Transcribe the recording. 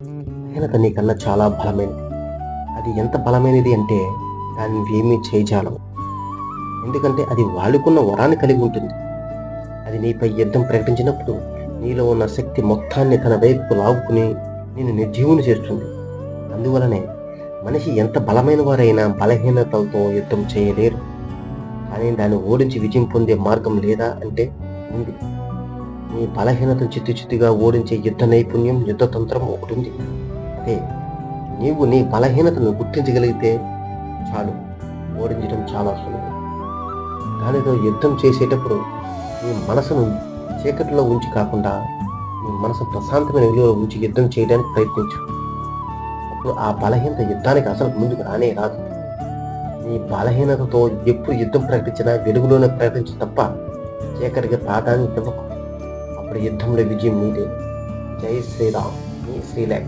బలహీనత నీకన్నా చాలా బలమైనది. అది ఎంత బలమైనది అంటే దాన్ని నువ్వేమీ చేయజాలవు. ఎందుకంటే అది వాళ్ళకున్న వరాన్ని కలిగి ఉంటుంది. అది నీపై యుద్ధం ప్రకటించినప్పుడు నీలో ఉన్న శక్తి మొత్తాన్ని తన వైపుకు లాగుకుని నిన్ను నిర్జీవుని చేస్తుంది. అందువలనే మనిషి ఎంత బలమైన వారైనా బలహీనతలతో యుద్ధం చేయలేరు. కానీ దాన్ని ఓడించి విజయం పొందే మార్గం లేదా అంటే ఉంది. నీ బలహీనతను చిత్తుచిత్తుగా ఓడించే యుద్ధ నైపుణ్యం, యుద్ధతంత్రం ఒకటుంది. అదే నీవు నీ బలహీనతను గుర్తించగలిగితే చాలు, ఓడించడం చాలా సులభం. దానితో యుద్ధం చేసేటప్పుడు నీ మనసును చీకటిలో ఉంచి కాకుండా నీ మనసు ప్రశాంతమైన విలువలో ఉంచి యుద్ధం చేయడానికి ప్రయత్నించు. అప్పుడు ఆ బలహీనత యుద్ధానికి అసలు ముందుకు రానే రాదు. నీ బలహీనతతో ఎప్పుడు యుద్ధం ప్రకటించినా వెలుగులోనే ప్రకటించు తప్ప చీకటికి ప్రాధాన్యత ఇవ్వకు. అప్పుడు యుద్ధంలో విజయం నీదే. జై శ్రీరామ్, నీ శ్రీలేఖ.